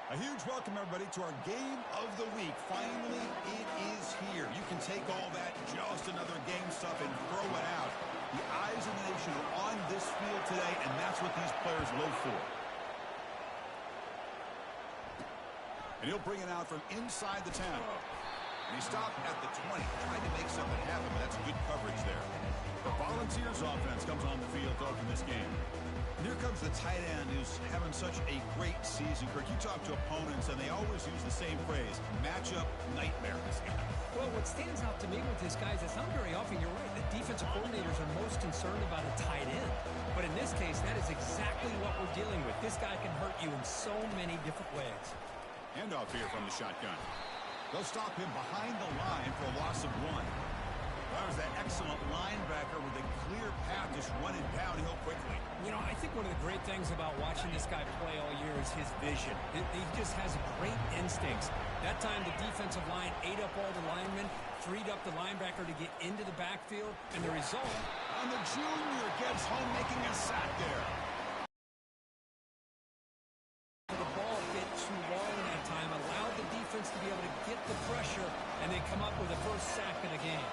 A huge welcome, everybody, to our game of the week. Finally, it is here. You can take all that just another game stuff and throw it out. The eyes of the nation are on this field today, and that's what these players live for. And he'll bring it out from inside the 10. And he stopped at the 20, trying to make something happen, but that's good coverage there. The Volunteers offense comes on the field to open this game. And here comes the tight end who's having such a great season. Kirk, you talk to opponents, and they always use the same phrase, matchup nightmares. Well, what stands out to me with this, guys, is not very often, you're right, the defensive coordinators are most concerned about a tight end. But in this case, that is exactly what we're dealing with. This guy can hurt you in so many different ways. Handoff here from the shotgun. They'll stop him behind the line for a loss of 1. That was that excellent linebacker with a clear path, just running downhill quickly. You know, I think one of the great things about watching this guy play all year is his vision. He just has great instincts. That time the defensive line ate up all the linemen, freed up the linebacker to get into the backfield, and the result... And the junior gets home making a sack there. The ball bit too long that time, allowed the defense to be able to get the pressure, and they come up with the first sack of the game.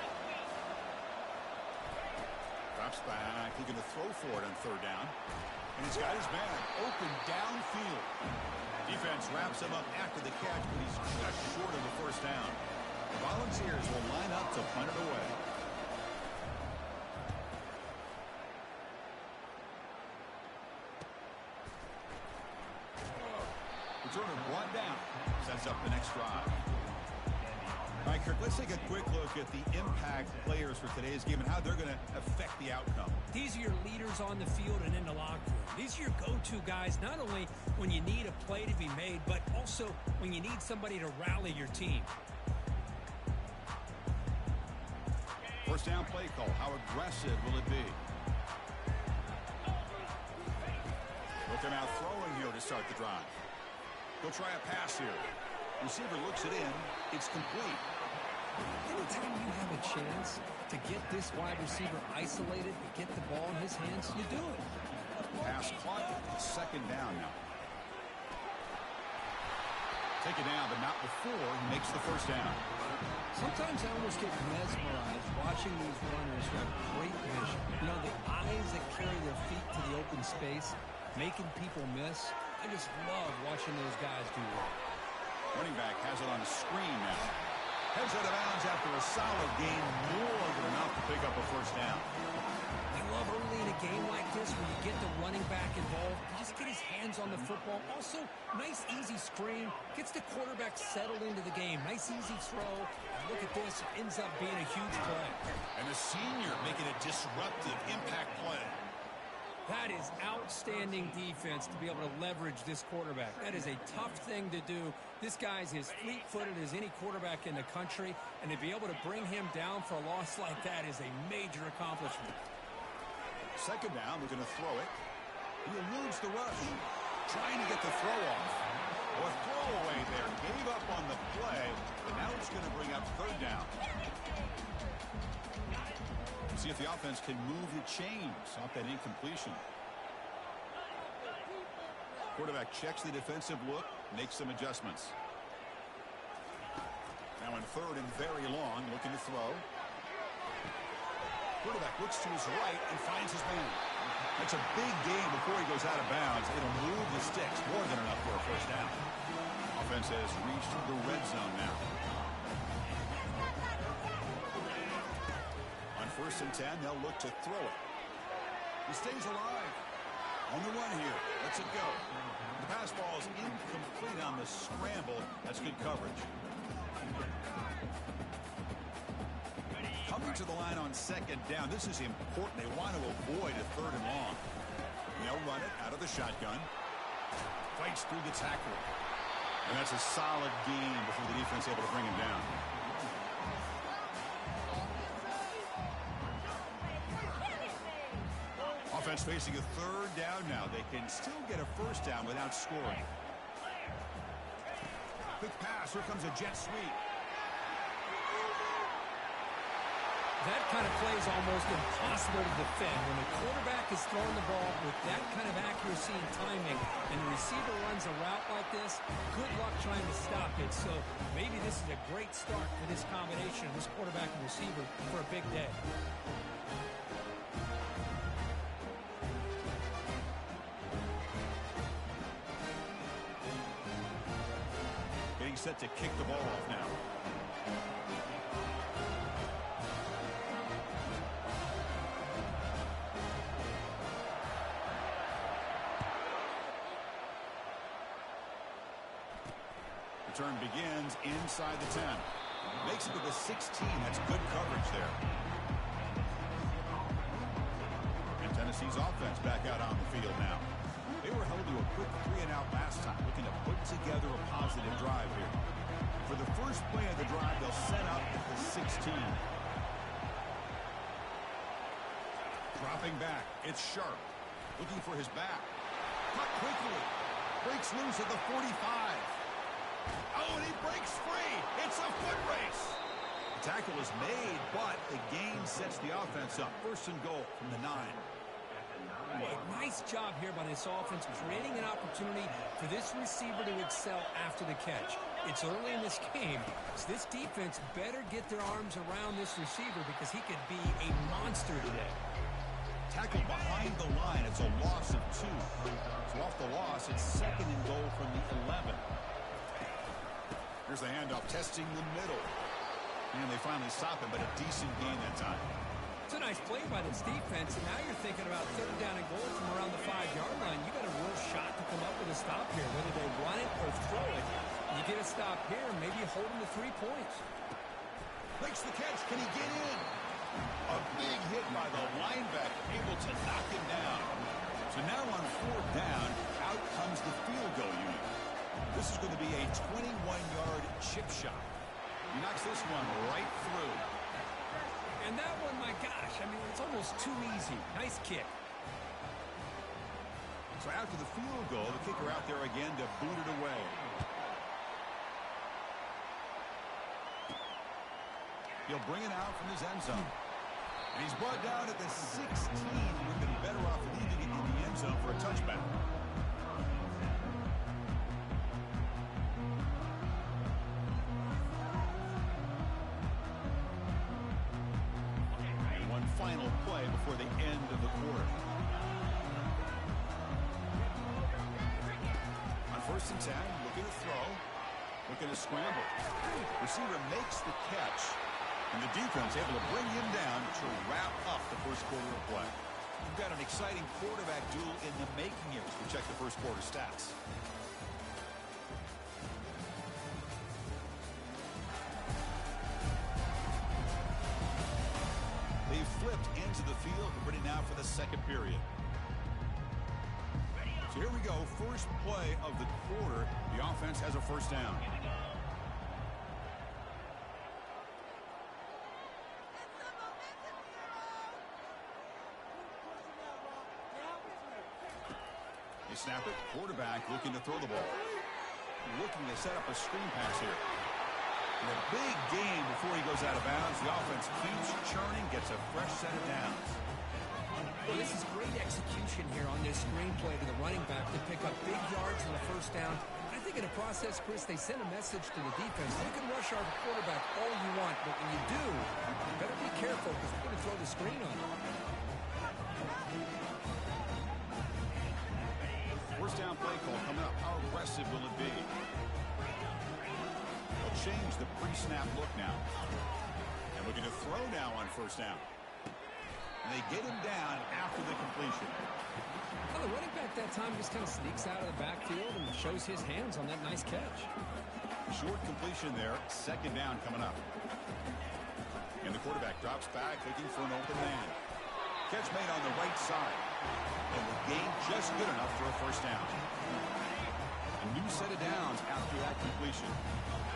Drops back. He's going to throw for it on third down. And he's got his man open downfield. Defense wraps him up after the catch, but he's just short of the first down. The Volunteers will line up to punt it away. Returner brought down. Sets up the next drive. All right, Kirk, let's take a quick look at the impact players for today's game and how they're going to affect the outcome. These are your leaders on the field and in the locker room. These are your go-to guys, not only when you need a play to be made, but also when you need somebody to rally your team. First down play call. How aggressive will it be? Looking out throwing here to start the drive. He'll try a pass here. Receiver looks it in. It's complete. Anytime you have a chance to get this wide receiver isolated, to get the ball in his hands, you do it. Pass caught. Second down now. Take it down, but not before he makes the first down. Sometimes I almost get mesmerized watching these runners who have great vision. You know, the eyes that carry their feet to the open space, making people miss. I just love watching those guys do well. Running back has it on the screen now. Heads out of bounds after a solid gain, more than enough to pick up a first down. I love early in a game like this where you get the running back involved. You just get his hands on the football. Also, nice, easy screen. Gets the quarterback settled into the game. Nice, easy throw. And look at this. It ends up being a huge play. And the senior making a disruptive impact play. That is outstanding defense to be able to leverage this quarterback. That is a tough thing to do. This guy's as fleet-footed as any quarterback in the country, and to be able to bring him down for a loss like that is a major accomplishment. Second down, we're going to throw it. He eludes the rush, trying to get the throw off. Or throw away there, gave up on the play, and now it's going to bring up third down. See if the offense can move the chains off that incompletion. Quarterback checks the defensive look, makes some adjustments. Now in third and very long, looking to throw. Quarterback looks to his right and finds his man. That's a big gain before he goes out of bounds. It'll move the sticks, more than enough for a first down. Offense has reached the red zone now. First and 10, they'll look to throw it. He stays alive. On the run here. Lets it go. The pass ball is incomplete on the scramble. That's good coverage. Coming to the line on second down. This is important. They want to avoid a third and long. They'll run it out of the shotgun. Fights through the tackle. And that's a solid gain before the defense able to bring him down. Offense facing a third down now. They can still get a first down without scoring. Quick pass. Here comes a jet sweep. That kind of play is almost impossible to defend. When the quarterback is throwing the ball with that kind of accuracy and timing, and the receiver runs a route like this, good luck trying to stop it. So maybe this is a great start for this combination, this quarterback and receiver, for a big day. Getting set to kick the ball off now. Return begins inside the 10. Makes it to the 16. That's good coverage there. And Tennessee's offense back out on the field now. They were held to a quick 3-and-out last time, looking to put together a positive drive here. For the first play of the drive, they'll set up at the 16. Dropping back. It's Sharp. Looking for his back. Cut quickly. Breaks loose at the 45. Oh, and he breaks free. It's a foot race. The tackle is made, but the gain sets the offense up. First and goal from the 9. Boy, nice job here by this offense, creating an opportunity for this receiver to excel after the catch. It's early in this game, so this defense better get their arms around this receiver because he could be a monster today. Tackle behind the line. It's a loss of 2. So off the loss, it's second and goal from the 11. Here's the handoff, testing the middle. And they finally stop him, but a decent gain that time. It's a nice play by this defense, and now you're thinking about third down and goal from around the 5-yard line. You got a real shot to come up with a stop here, whether they run it or throw it. You get a stop here, and maybe you hold them to 3 points. Makes the catch. Can he get in? A big hit by the linebacker, able to knock him down. So now on 4th down, out comes the field goal unit. This is going to be a 21-yard chip shot. He knocks this one right through. And that one, my gosh, I mean, it's almost too easy. Nice kick. So after the field goal, the kicker out there again to boot it away. He'll bring it out from his end zone. And he's brought down at the 16. Would have been better off leaving it in the end zone for a touchback. Final play before the end of the quarter. On 1st and 10, looking to throw, looking to scramble. Receiver makes the catch, and the defense able to bring him down to wrap up the first quarter of play. We've got an exciting quarterback duel in the making here as we check the first quarter stats. They've flipped into the field and ready now for the second period. So here we go. First play of the quarter. The offense has a first down. They snap it. Quarterback looking to throw the ball. Looking to set up a screen pass here. And a big gain before he goes out of bounds. The offense keeps churning, gets a fresh set of downs. Well, this is great execution here on this screen play to the running back to pick up big yards on the first down. I think in the process, Chris, they send a message to the defense. You can rush our quarterback all you want, but when you do, you better be careful because we're going to throw the screen on you. First down play call coming up. How aggressive will it be? Change the pre-snap look now. And looking to throw now on first down. And they get him down after the completion. Well, the running back that time just kind of sneaks out of the backfield and shows his hands on that nice catch. Short completion there. Second down coming up. And the quarterback drops back looking for an open man. Catch made on the right side. And the gain just good enough for a first down. A new set of downs after that completion.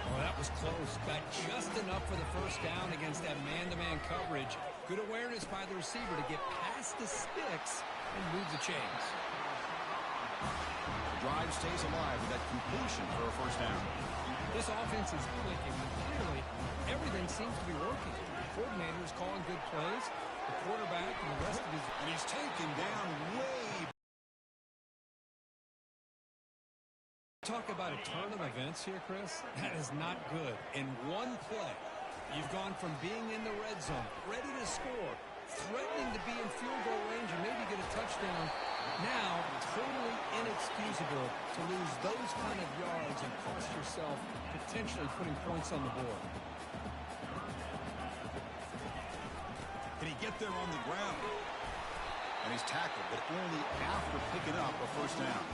Oh, that was close. Got just enough for the first down against that man-to-man coverage. Good awareness by the receiver to get past the sticks and move the chains. The drive stays alive with that completion for a first down. This offense is clicking. Clearly, everything seems to be working. The coordinator is calling good plays. The quarterback and the rest of his... And he's taken down way... Talk about a turn of events here, Chris. That is not good. In one play, you've gone from being in the red zone, ready to score, threatening to be in field goal range and maybe get a touchdown. Now, totally inexcusable to lose those kind of yards and cost yourself potentially putting points on the board. Can he get there on the ground? And he's tackled, but only after picking up a first down.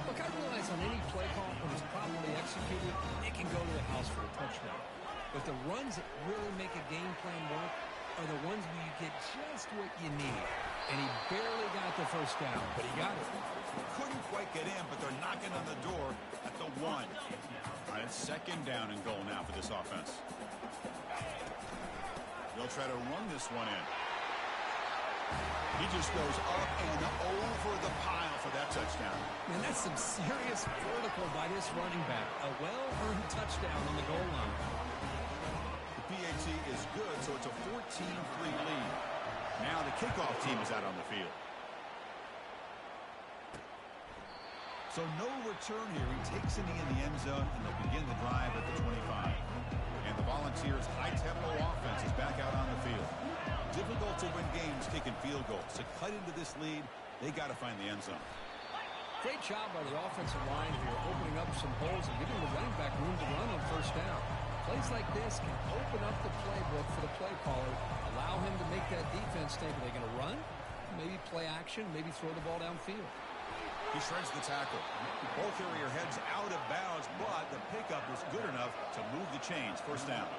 Look, I realize on any play call, when it's properly executed, it can go to the house for a touchdown. But the runs that really make a game plan work are the ones where you get just what you need. And he barely got the first down, but he got it. Couldn't quite get in, but they're knocking on the door at the 1. All right, it's second down and goal now for this offense. They'll try to run this one in. He just goes up and over the pile for that touchdown. Man, that's some serious vertical by this running back. A well-earned touchdown on the goal line. The PAT is good, so it's a 14-3 lead. Now the kickoff team is out on the field. So no return here. He takes a knee in the end zone, and they'll begin the drive at the 25. And the Volunteers' high-tempo offense is back out on the field. Difficult to win games kicking field goals. To cut into this lead, they got to find the end zone. Great job by the offensive line here, opening up some holes and giving the running back room to run on first down. Plays like this can open up the playbook for the play caller, allow him to make that defense think, are they going to run? Maybe play action, maybe throw the ball downfield. He shreds the tackle. Ball carrier heads out of bounds, but the pickup was good enough to move the chains. First down.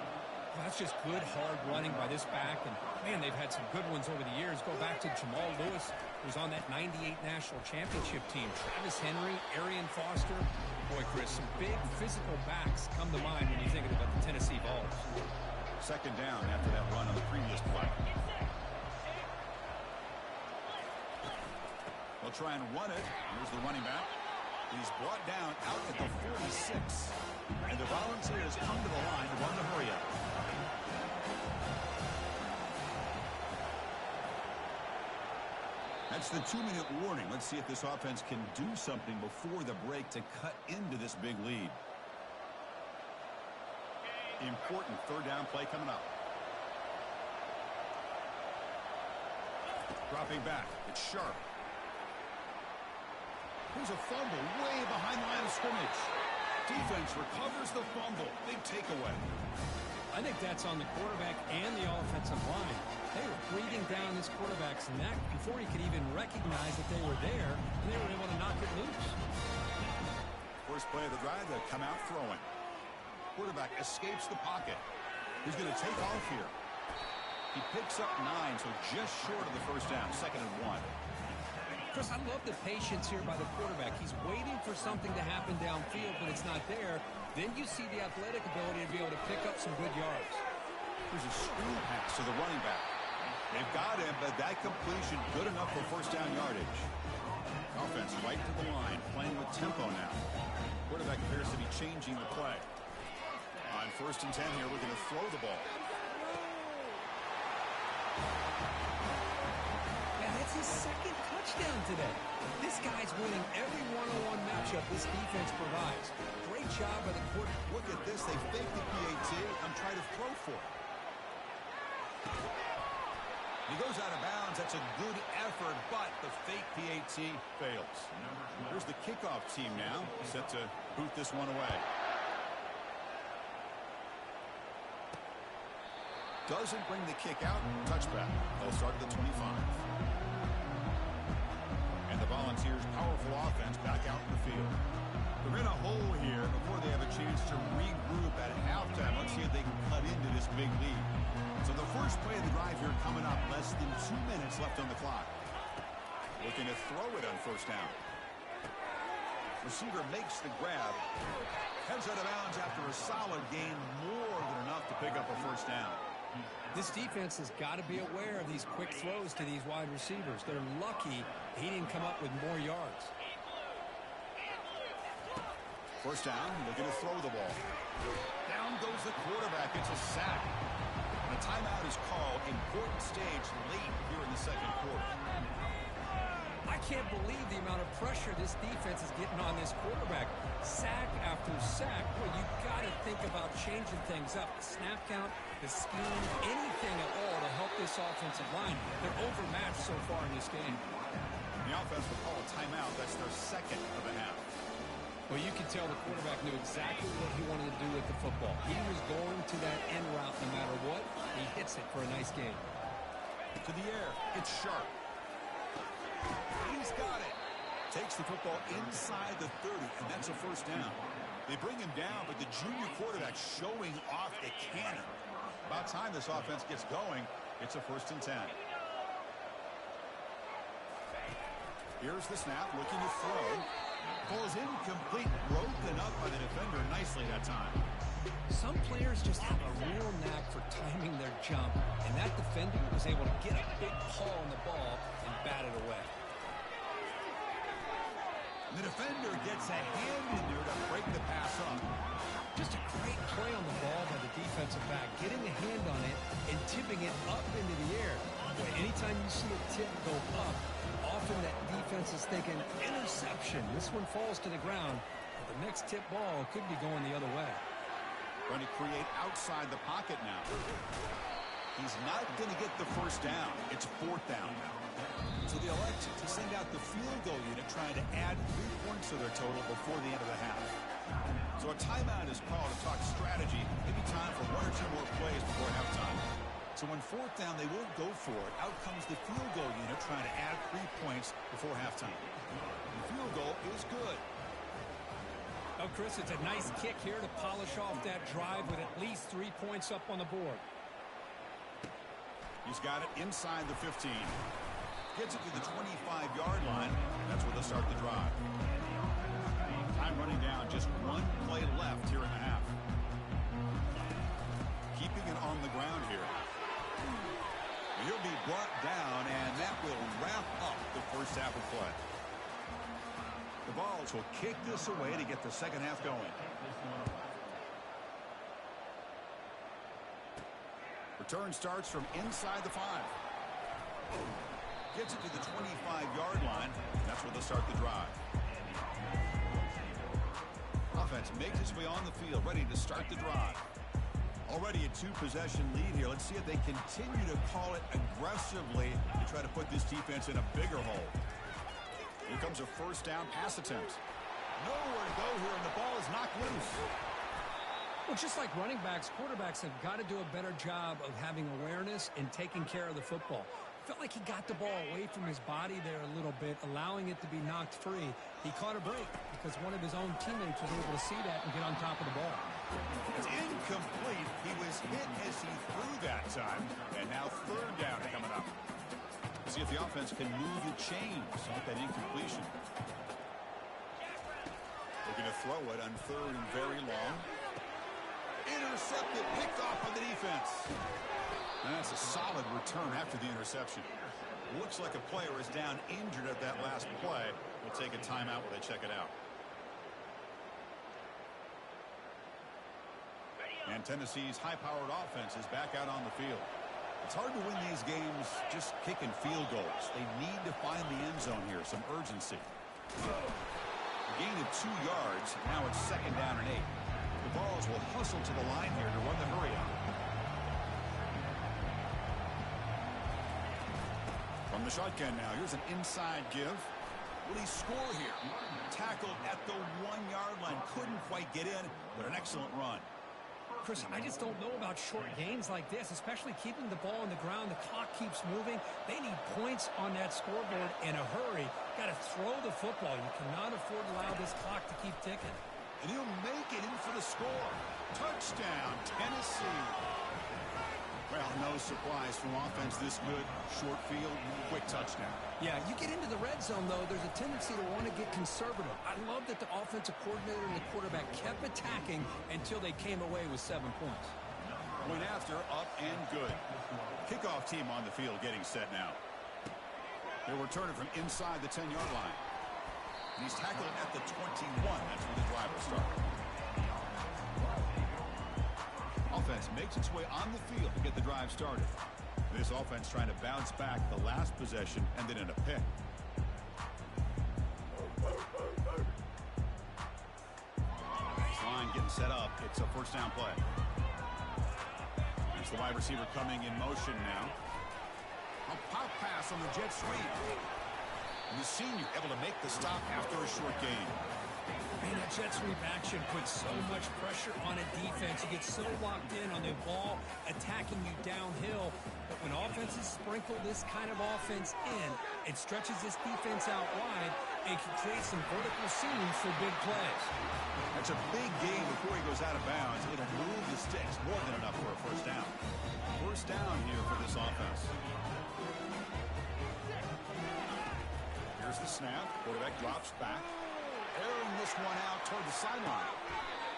That's just good, hard running by this back. And, man, they've had some good ones over the years. Go back to Jamal Lewis, who's on that 98 National Championship team. Travis Henry, Arian Foster. Boy, Chris, some big physical backs come to mind when you think about the Tennessee Vols. Second down after that run on the previous play. They'll try and run it. Here's the running back. He's brought down out at the 46. And the Volunteers come to the line to run the hurry up. That's the 2-minute warning. Let's see if this offense can do something before the break to cut into this big lead. Important third down play coming up. Dropping back. It's Sharp. Here's a fumble way behind the line of scrimmage. Defense recovers the fumble. Big takeaway. I think that's on the quarterback and the offensive line. They were breathing down this quarterback's neck before he could even recognize that they were there, and they were able to knock it loose. First play of the drive, they come out throwing. Quarterback escapes the pocket. He's going to take off here. He picks up 9, so just short of the first down, 2nd and 1. Chris, I love the patience here by the quarterback. He's waiting for something to happen downfield, but it's not there. Then you see the athletic ability to be able to pick up some good yards. Here's a screen pass to the running back. They've got him, but that completion good enough for first down yardage. Offense right to the line, playing with tempo now. Quarterback appears to be changing the play. On 1st and 10 here, we're going to throw the ball. That's his 2nd touchdown today. This guy's winning every one-on-one matchup this defense provides. Great job by the quarterback. Look at this. They fake the PAT. I'm trying to throw for it. He goes out of bounds. That's a good effort, but the fake PAT fails. Here's the kickoff team now, set to boot this one away. Doesn't bring the kick out. Touchback. They'll start at the 25. And the Volunteers' powerful offense back out in the field. They're in a hole here before they have a chance to regroup at halftime. Let's see if they can cut into this big lead. So the first play of the drive here coming up. Less than 2 minutes left on the clock. Looking to throw it on first down. Receiver makes the grab. Heads out of bounds after a solid gain. More than enough to pick up a first down. This defense has got to be aware of these quick throws to these wide receivers. They're lucky he didn't come up with more yards. First down, looking to throw the ball. Down goes the quarterback. It's a sack. And a timeout is called. Important stage late here in the second quarter. I can't believe the amount of pressure this defense is getting on this quarterback. Sack after sack. Well, you got to think about changing things up. The snap count, the scheme, anything at all to help this offensive line. They're overmatched so far in this game. The offense will call a timeout. That's their second of the half. Well, you can tell the quarterback knew exactly what he wanted to do with the football. He was going to that end route no matter what. He hits it for a nice game. To the air. It's sharp. He's got it. Takes the football inside the 30, and that's a first down. They bring him down, but the junior quarterback showing off the cannon. About time this offense gets going. It's a 1st and 10. Here's the snap, looking to throw. Ball is incomplete, broken up by the defender nicely that time. Some players just have a real knack for timing their jump, and that defender was able to get a big paw on the ball and bat it away. The defender gets a hand in there to break the pass up. Just a great play on the ball by the defensive back, getting a hand on it and tipping it up into the air. Boy, anytime you see a tip go up, often that defense is thinking interception. This one falls to the ground, but the next tip ball could be going the other way. Going to create outside the pocket now. He's not going to get the first down. It's 4th down now. So they elect to send out the field goal unit, trying to add 3 points to their total before the end of the half. So a timeout is called to talk strategy. Maybe time for 1 or 2 more plays before halftime. So on 4th down, they won't go for it. Out comes the field goal unit trying to add 3 points before halftime. The field goal is good. Oh, Chris, it's a nice kick here to polish off that drive with at least 3 points up on the board. He's got it inside the 15. Gets it to the 25-yard line. That's where they'll start the drive. Time running down. Just 1 play left here in the half. Keeping it on the ground here. He'll be brought down, and that will wrap up the first half of play. The Vols will kick this away to get the second half going. Return starts from inside the 5. Gets it to the 25-yard line. That's where they'll start the drive. Offense makes its way on the field, ready to start the drive. Already a 2-possession lead here. Let's see if they continue to call it aggressively to try to put this defense in a bigger hole. Here comes a first down pass attempt. Nowhere to go here, and the ball is knocked loose. Well, just like running backs, quarterbacks have got to do a better job of having awareness and taking care of the football. Felt like he got the ball away from his body there a little bit, allowing it to be knocked free. He caught a break because one of his own teammates was able to see that and get on top of the ball. It's incomplete. He was hit as he threw that time, and now 3rd down coming up. See if the offense can move the chains off that incompletion. They're going to throw it on 3rd and very long. Intercepted, picked off by the defense. And that's a solid return after the interception. Looks like a player is down injured at that last play. We'll take a timeout while they check it out. And Tennessee's high-powered offense is back out on the field. It's hard to win these games just kicking field goals. They need to find the end zone here, some urgency. A gain of 2 yards. Now it's 2nd down and 8. The Vols will hustle to the line here to run the hurry up. From the shotgun now, here's an inside give. Will he score here? Tackled at the 1-yard line. Couldn't quite get in, but an excellent run. Chris, I just don't know about short gains like this, especially keeping the ball on the ground. The clock keeps moving. They need points on that scoreboard in a hurry. Got to throw the football. You cannot afford to allow this clock to keep ticking. And he'll make it in for the score. Touchdown, Tennessee. Well, no surprise from offense this good. Short field, quick touchdown. Yeah, you get into the red zone, though, there's a tendency to want to get conservative. I love that the offensive coordinator and the quarterback kept attacking until they came away with 7 points. Point after, up and good. Kickoff team on the field getting set now. They'll return it from inside the 10-yard line. And he's tackled at the 21. That's where the drive will start. Offense makes its way on the field to get the drive started. This offense trying to bounce back the last possession and then in a pick. This line getting set up. It's a first down play. There's the wide receiver coming in motion now. A pop pass on the jet sweep. And the senior able to make the stop after a short gain. Man, that jet sweep action puts so much pressure on a defense. You get so locked in on the ball attacking you downhill. But when offenses sprinkle this kind of offense in, it stretches this defense out wide and can create some vertical seams for big plays. That's a big gain before he goes out of bounds. It'll move the sticks more than enough for a first down. First down here for this offense. Here's the snap. Quarterback drops back. Airing this one out toward the sideline.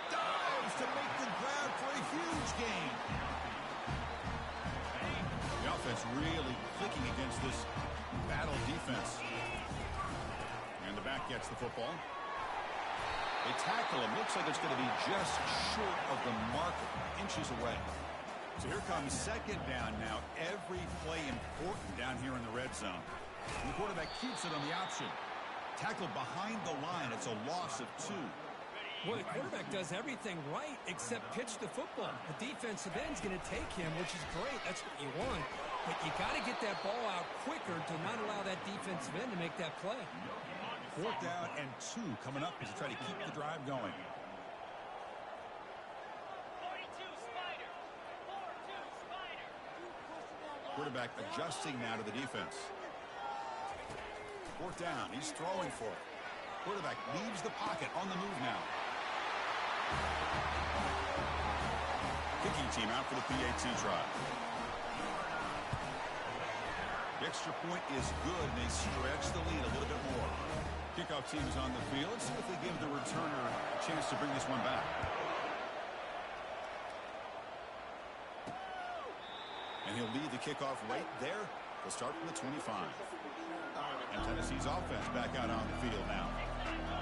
Dives to make the grab for a huge gain. The offense really clicking against this battle defense. And the back gets the football. They tackle him. Looks like it's going to be just short of the marker, inches away. So here comes second down now. Every play important down here in the red zone. And the quarterback keeps it on the option. Tackled behind the line. It's a loss of 2. Well, the quarterback does everything right except pitch the football. The defensive end's going to take him, which is great. That's what you want. But you got to get that ball out quicker to not allow that defensive end to make that play. 4th down and 2 coming up as they try to keep the drive going. Quarterback adjusting now to the defense. 4th down. He's throwing for it. Quarterback leaves the pocket on the move now. Kicking team out for the PAT try. The extra point is good, and they stretch the lead a little bit more. Kickoff team is on the field. Let's see if they give the returner a chance to bring this one back. And he'll lead the kickoff right there. They'll start from the 25. And Tennessee's offense back out on the field now.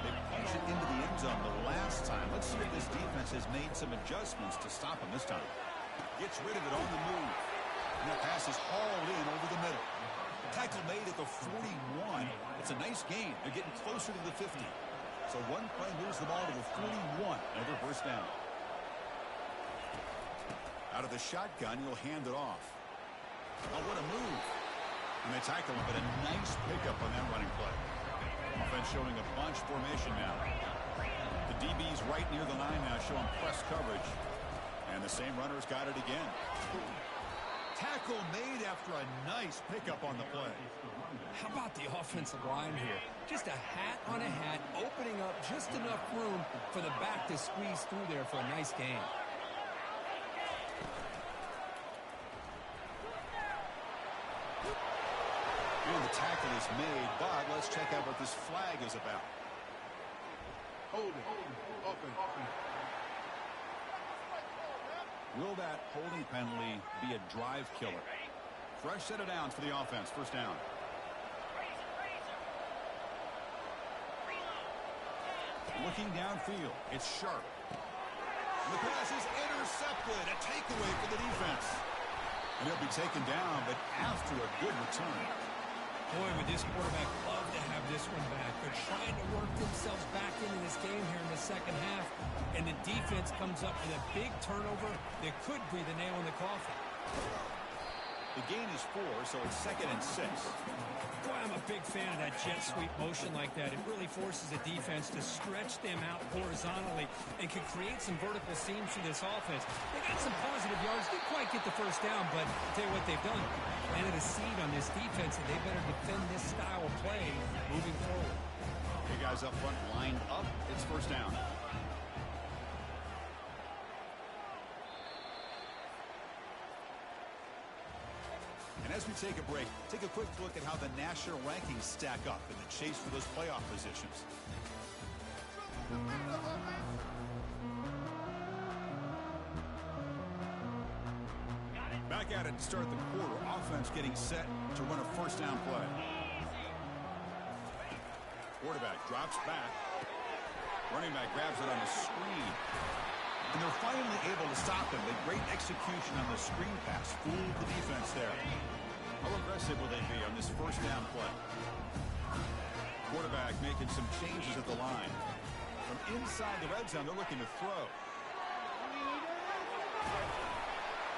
They punched it into the end zone the last time. Let's see if this defense has made some adjustments to stop him this time. Gets rid of it on the move. And that pass is hauled in over the middle. Tackle made at the 41. It's a nice gain. They're getting closer to the 50. So one play moves the ball to the 41. Another first down. Out of the shotgun, he'll hand it off. Oh, what a move. And they tackle him, but a nice pickup on that running play. Offense showing a bunch formation now. The DB's right near the line now, showing press coverage. And the same runner's got it again. Tackle made after a nice pickup on the play. How about the offensive line here? Just a hat on a hat, opening up just enough room for the back to squeeze through there for a nice gain. And the tackle is made, but let's check out what this flag is about. Hold it. Open. Will that holding penalty be a drive killer? Fresh set of downs for the offense. First down. Looking downfield. It's sharp. The pass is intercepted. A takeaway for the defense. And he'll be taken down, but after a good return. Boy, would this quarterback love to have this one back. They're trying to work themselves back into this game here in the second half. And the defense comes up with a big turnover that could be the nail in the coffin. The gain is 4, so it's 2nd and 6. Boy, I'm a big fan of that jet sweep motion like that. It really forces the defense to stretch them out horizontally and can create some vertical seams for this offense. They got some positive yards. Didn't quite get the first down, but I'll tell you what they've done. Planted a seed on this defense, and they better defend this style of play moving forward. Okay, guys up front lined up. It's first down. And as we take a break, take a quick look at how the national rankings stack up in the chase for those playoff positions. Back at it to start the quarter. Offense getting set to run a first down play. 4th quarterback drops back. Running back grabs it on the screen. And they're finally able to stop him. The great execution on the screen pass fooled the defense there. How aggressive will they be on this first down play? Quarterback making some changes at the line. From inside the red zone, they're looking to throw.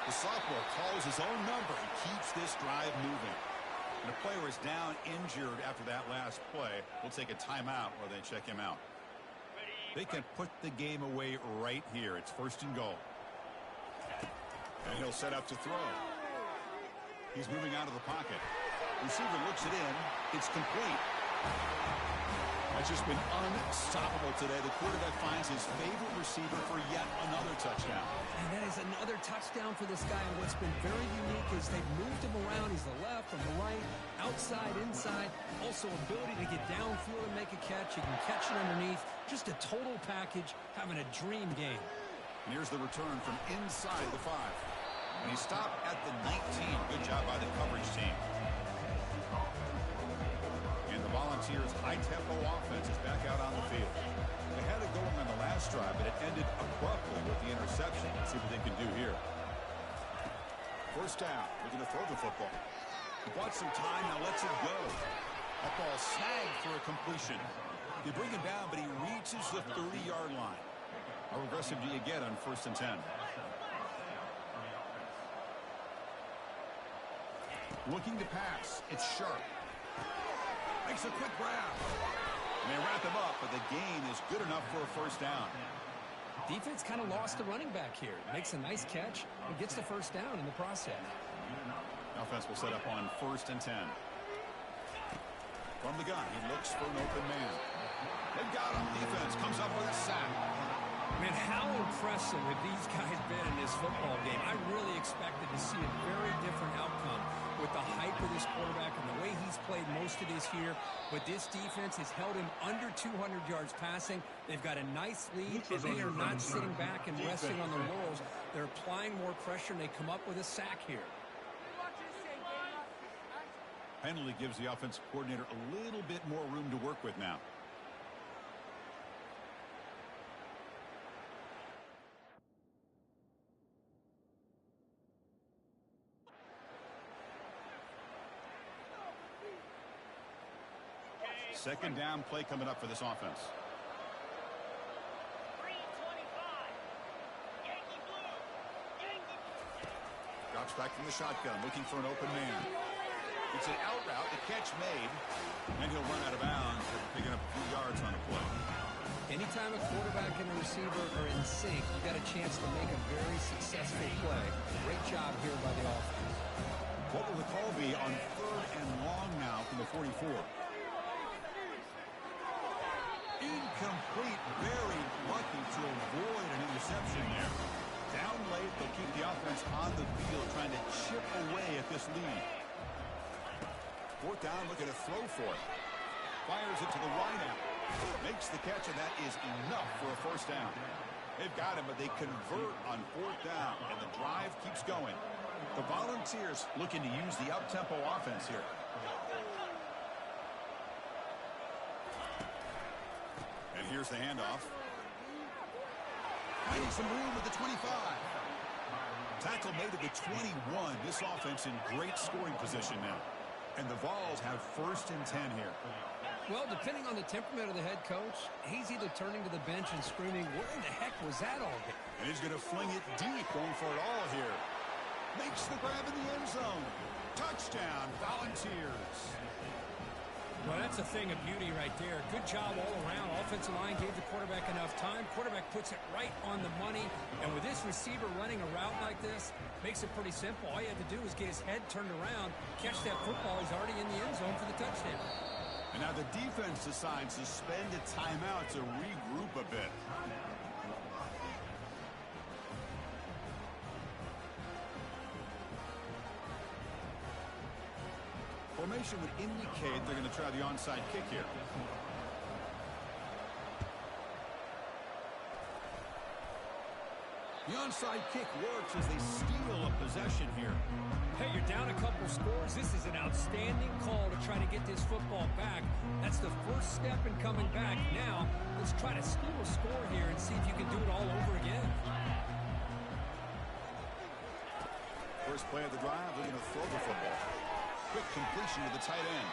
The sophomore calls his own number and keeps this drive moving. And the player is down injured after that last play. We'll take a timeout while they check him out. They can put the game away right here. It's 1st and goal. And he'll set up to throw. He's moving out of the pocket. Receiver looks it in. It's complete. That's just been unstoppable today. The quarterback finds his favorite receiver for yet another touchdown. And that is another touchdown for this guy. And what's been very unique is they've moved him around. He's the left from the right, outside, inside. Also ability to get downfield and make a catch. He can catch it underneath. Just a total package, having a dream game. And here's the return from inside the 5. And he stopped at the 19. Good job by the coverage team. And the Volunteers' high-tempo offense is back out on the field. They had it going on the last drive, but it ended abruptly with the interception. Let's see what they can do here. First down. We're going to throw the football. He bought some time, now lets it go. That ball snagged for a completion. They bring him down, but he reaches the 30-yard line. How aggressive do you get on 1st and 10? Looking to pass. It's Sharp. Makes a quick grab. And they wrap him up, but the gain is good enough for a 1st down. Defense kind of lost the running back here. Makes a nice catch and gets the 1st down in the process. Offense will set up on 1st and 10. From the gun, he looks for an open man. They've got him. Defense comes up with a sack. Man, how impressive have these guys been in this football game? I really expected to see a very different outcome with the hype of this quarterback and the way he's played most of this year. But this defense has held him under 200 yards passing. They've got a nice lead, and they are not sitting back and resting on their laurels. They're applying more pressure, and they come up with a sack here. Penalty gives the offensive coordinator a little bit more room to work with now. Second down play coming up for this offense. Drops back from the shotgun, looking for an open man. It's an out route, the catch made, and he'll run out of bounds after picking up a few yards on a play. Anytime a quarterback and a receiver are in sync, you got a chance to make a very successful play. Great job here by the offense. What will the call be on 3rd and long now from the 44? Incomplete, very lucky to avoid an interception there. Down late, they'll keep the offense on the field trying to chip away at this lead. 4th down, looking to throw for it. Fires it to the right out. Makes the catch, and that is enough for a 1st down. They've got him, but they convert on 4th down, and the drive keeps going. The Volunteers looking to use the up-tempo offense here. And here's the handoff. Finding some room at the 25. Tackle made at the 21. This offense in great scoring position now. And the Vols have 1st and 10 here. Well, depending on the temperament of the head coach, he's either turning to the bench and screaming, where in the heck was that all day? And he's going to fling it deep, going for it all here. Makes the grab in the end zone. Touchdown, Volunteers. Well, that's a thing of beauty right there. Good job all around. Offensive line gave the quarterback enough time. Quarterback puts it right on the money. And with this receiver running a route like this, makes it pretty simple. All you have to do is get his head turned around, catch that football. He's already in the end zone for the touchdown. And now the defense decides to spend a timeout to regroup a bit. Formation would indicate they're going to try the onside kick here. The onside kick works as they steal a possession here. Hey, you're down a couple scores. This is an outstanding call to try to get this football back. That's the first step in coming back. Now, let's try to steal a score here and see if you can do it all over again. First play of the drive, they're going to throw the football. Quick completion to the tight end.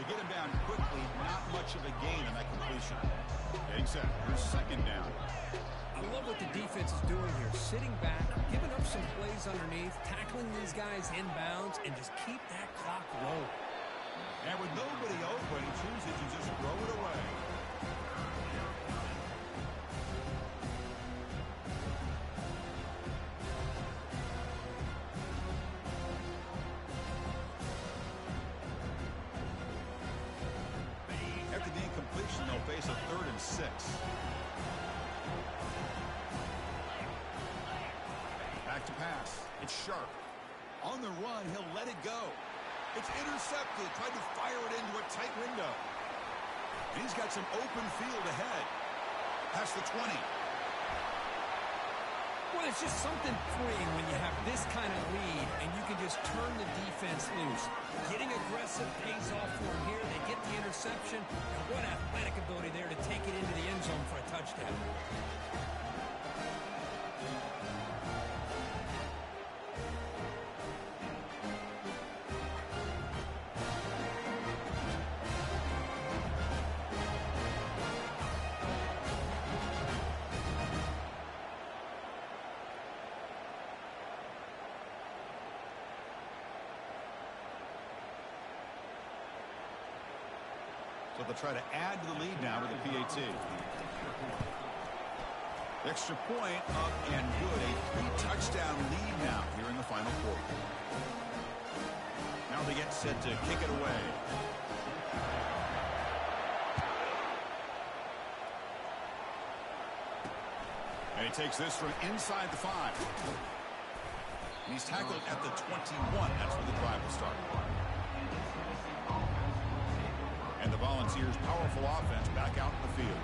To get him down quickly, not much of a gain on that completion. Getting set. Here's second down. I love what the defense is doing here. Sitting back, giving up some plays underneath, tackling these guys inbounds, and just keep that clock rolling. And with nobody open, he chooses to just throw it away. After the incompletion, they'll face a 3rd and 6. Back to pass. It's sharp. On the run, he'll let it go. It's intercepted. Tried to fire it into a tight window. And he's got some open field ahead. Past the 20. Well, it's just something freeing when you have this kind of lead and you can just turn the defense loose. Getting aggressive pays off for them here. They get the interception. And what athletic ability there to take it into the end zone for a touchdown. So they'll try to add to the lead now with the PAT. Extra point up and good. A 3-touchdown lead now here in the final quarter. Now they get set to kick it away. And he takes this from inside the 5. And he's tackled at the 21. That's where the drive will start. And the Volunteers' powerful offense back out in the field.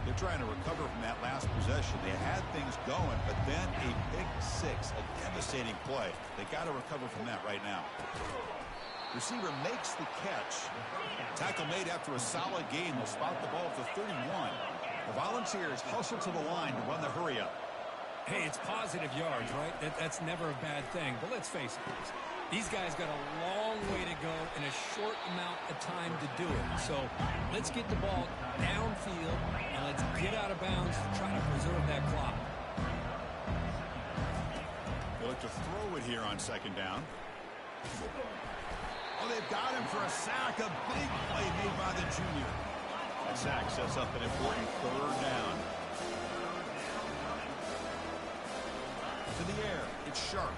They're trying to recover from that last possession. They had things going, but then a pick 6, a devastating play. They got to recover from that right now. Receiver makes the catch. Tackle made after a solid gain. They'll spot the ball at the 31. The Volunteers hustle to the line to run the hurry up. Hey, it's positive yards, right? That's never a bad thing. But let's face it, these guys got a long way to go in a short amount of time to do it. So let's get the ball downfield and let's get out of bounds to try to preserve that clock. They look to throw it here on second down. Oh, they've got him for a sack. A big play made by the junior. That sack sets up an important 3rd down. To the air. It's sharp.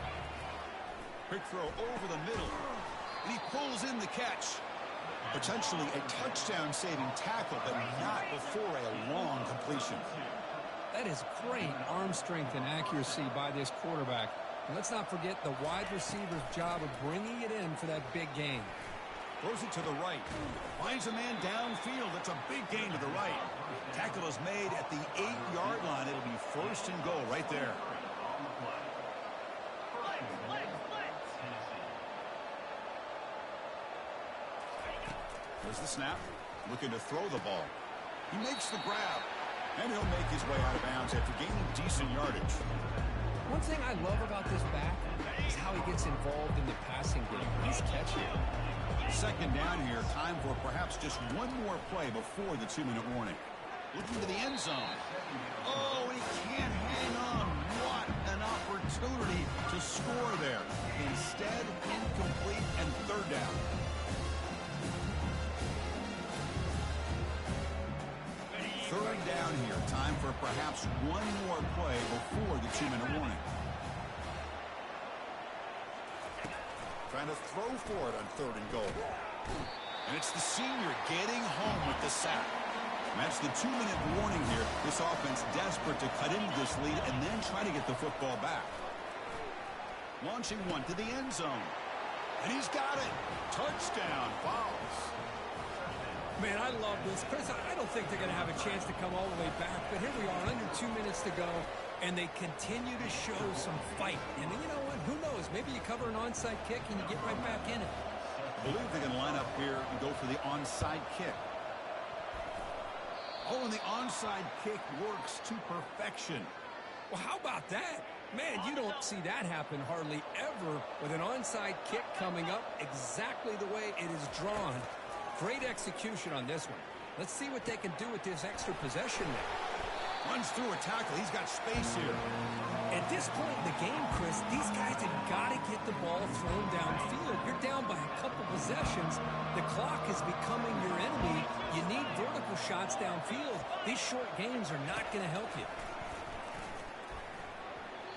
Quick throw over the middle. And he pulls in the catch. Potentially a touchdown-saving tackle, but not before a long completion. That is great arm strength and accuracy by this quarterback. And let's not forget the wide receiver's job of bringing it in for that big gain. Throws it to the right. Finds a man downfield. That's a big gain to the right. Tackle is made at the 8-yard line. It'll be 1st and goal right there. There's the snap. Looking to throw the ball. He makes the grab. And he'll make his way out of bounds after gaining decent yardage. One thing I love about this back is how he gets involved in the passing game. He's catching. Second down here. Time for perhaps just one more play before the 2-minute warning. Looking to the end zone. Oh, he can't hang on. What an opportunity to score there. Instead, incomplete and 3rd down. Third down here. Time for perhaps one more play before the 2-minute warning. Trying to throw for it on 3rd and goal. And it's the senior getting home with the sack. And that's the 2-minute warning here. This offense desperate to cut into this lead and then try to get the football back. Launching one to the end zone. And he's got it. Touchdown. Fouls. Man, I love this. Chris, I don't think they're going to have a chance to come all the way back. But here we are, under 2 minutes to go. And they continue to show some fight. And you know what? Who knows? Maybe you cover an onside kick and you get right back in it. I believe they're going to line up here and go for the onside kick. Oh, and the onside kick works to perfection. Well, how about that? Man, you don't see that happen hardly ever with an onside kick coming up exactly the way it is drawn. Great execution on this one. Let's see what they can do with this extra possession there. Runs through a tackle. He's got space here. At this point in the game, Chris, these guys have got to get the ball thrown downfield. You're down by a couple possessions. The clock is becoming your enemy. You need vertical shots downfield. These short games are not going to help you.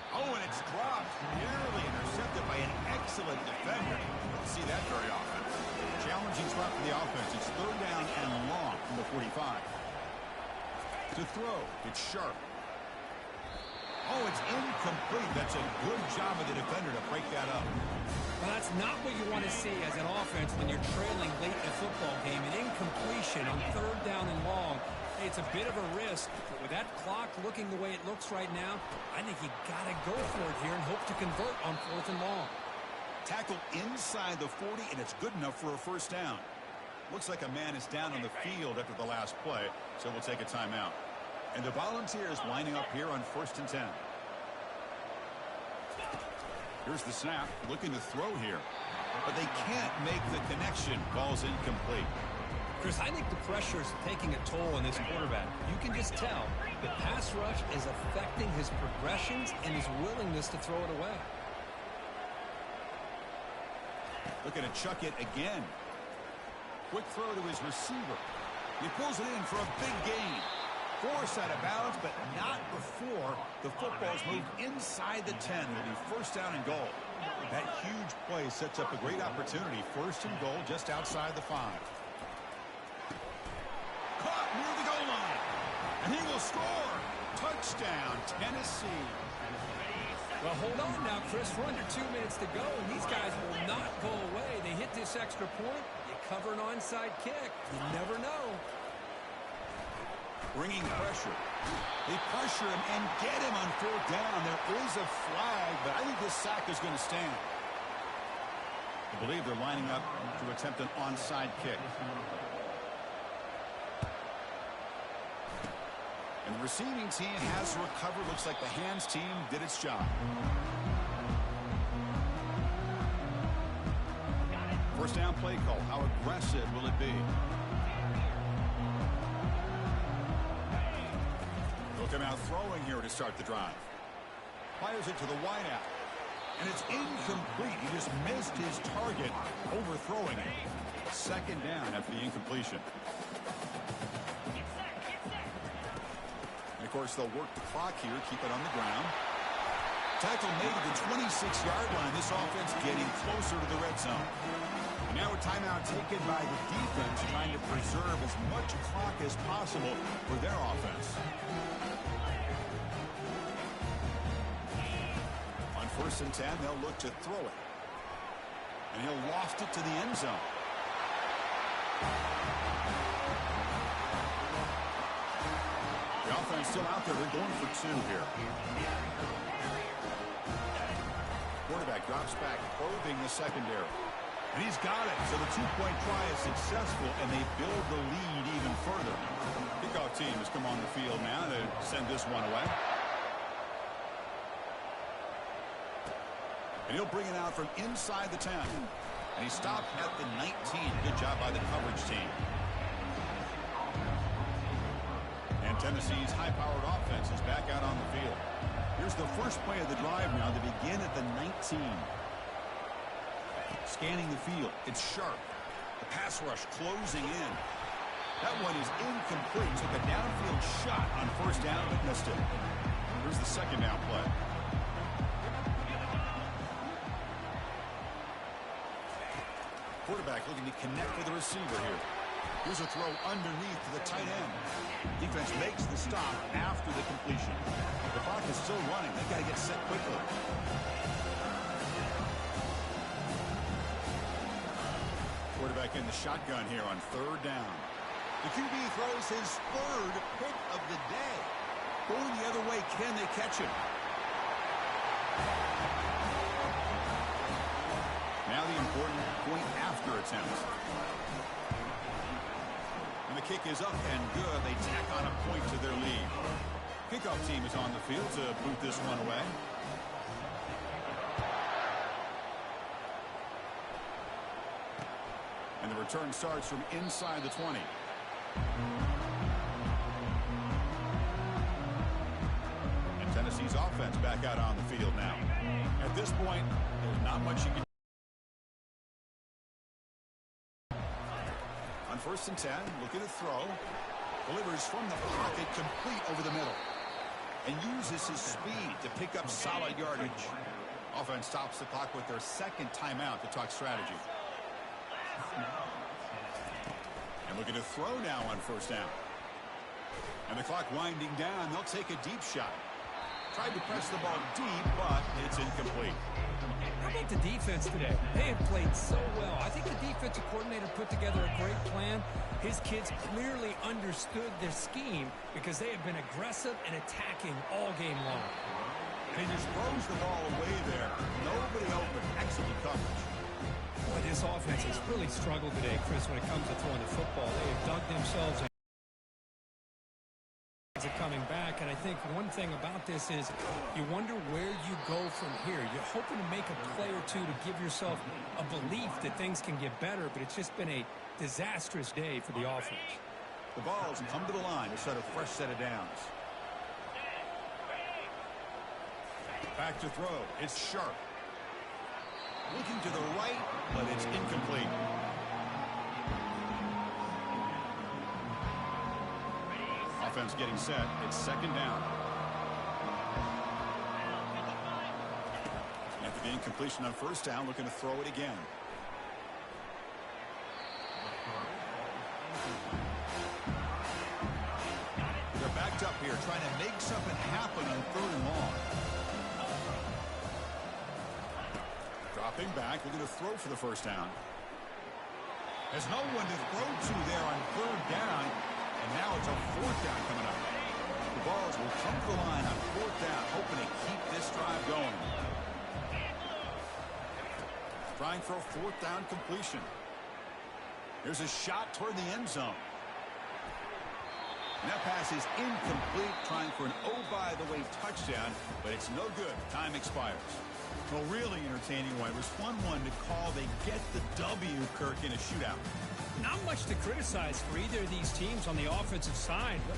Oh, and it's dropped. Nearly intercepted by an excellent defender. You don't see that very often. Challenging spot for the offense. It's third down and long from the 45. To throw, it's sharp. Oh, it's incomplete. That's a good job of the defender to break that up. Well, that's not what you want to see as an offense when you're trailing late in a football game. An incompletion on third down and long. Hey, it's a bit of a risk, but with that clock looking the way it looks right now, I think you got to go for it here and hope to convert on fourth and long. Tackle inside the 40, and it's good enough for a first down. Looks like a man is down on the field after the last play, so we'll take a timeout. And the Volunteers lining up here on 1st and 10. Here's the snap, looking to throw here. But they can't make the connection. Ball's incomplete. Chris, I think the pressure is taking a toll on this quarterback. You can just tell the pass rush is affecting his progressions and his willingness to throw it away. Looking to chuck it again. Quick throw to his receiver. He pulls it in for a big gain. Force out of bounds, but not before the football's moved inside the 10. It'll be first down and goal. That huge play sets up a great opportunity. First and goal just outside the 5. Caught near the goal line. And he will score. Touchdown, Tennessee. Well, hold on now, Chris. We're under 2 minutes to go, and these guys will not go away. They hit this extra point. You cover an onside kick. You never know. Bringing pressure. They pressure him and get him on fourth down. There is a flag, but I think this sack is going to stand. I believe they're lining up to attempt an onside kick. And the receiving team has recovered. Looks like the hands team did its job. First down play call. How aggressive will it be? They'll come out throwing here to start the drive. Fires it to the wideout. And it's incomplete. He just missed his target, overthrowing it. Second down after the incompletion. And of course, they'll work the clock here, keep it on the ground. Tackle made at the 26-yard line. This offense getting closer to the red zone. And now a timeout taken by the defense, trying to preserve as much clock as possible for their offense. On 1st and 10, they'll look to throw it. And he'll loft it to the end zone. The offense still out there. They're going for 2 here. Quarterback drops back, probing the secondary. And he's got it. So the 2-point try is successful, and they build the lead even further. Kickoff team has come on the field now to send this one away. And he'll bring it out from inside the 10. And he stopped at the 19. Good job by the coverage team. And Tennessee's high-powered offense is back out on the field. Here's the first play of the drive now. They begin at the 19. Scanning the field. It's sharp. The pass rush closing in. That one is incomplete. Took a downfield shot on first down, but missed it. Here's the second down play. Quarterback looking to connect with the receiver here. Here's a throw underneath to the tight end. Defense makes the stop after the completion. The clock is still running. They've got to get set quickly. Quarterback in the shotgun here on third down. The QB throws his third pick of the day. Going the other way. Can they catch him? Now the important point after attempt. And the kick is up and good. They tack on a point to their lead. Kickoff team is on the field to boot this one away. And the return starts from inside the 20. And Tennessee's offense back out on the field now. At this point, there's not much you can do. On 1st and 10, looking to throw. Delivers from the pocket, complete over the middle. And uses his speed to pick up solid yardage. Offense stops the clock with their second timeout to talk strategy. And looking to throw now on 1st down. And the clock winding down. They'll take a deep shot. Tried to press the ball deep, but it's incomplete. How about the defense today? They have played so well. I think the defensive coordinator put together a great plan. His kids clearly understood their scheme because they have been aggressive and attacking all game long. And he just throws the ball away there. Nobody open. Excellent coverage. Boy, this offense has really struggled today, Chris, when it comes to throwing the football. They have dug themselves in. Coming back, and I think one thing about this is you wonder where you go from here. You're hoping to make a play or two to give yourself a belief that things can get better, but it's just been a disastrous day for the offense. The balls come to the line to set a fresh set of downs. Back to throw. It's Sharp. Looking to the right, but it's incomplete. Offense getting set. It's 2nd down. After the incompletion on 1st down, looking to throw it again. They're backed up here, trying to make something happen on 3rd and long. Dropping back, looking to throw for the 1st down. There's no one to throw to there on 3rd down. And now it's a 4th down coming up. The balls will come to the line on 4th down, hoping to keep this drive going. Trying for a 4th down completion. Here's a shot toward the end zone. And that pass is incomplete, trying for an oh-by-the-way touchdown, but it's no good. Time expires. Well, really entertaining one. It was 1-1 to call. They get the W, Kirk, in a shootout. Not much to criticize for either of these teams on the offensive side, but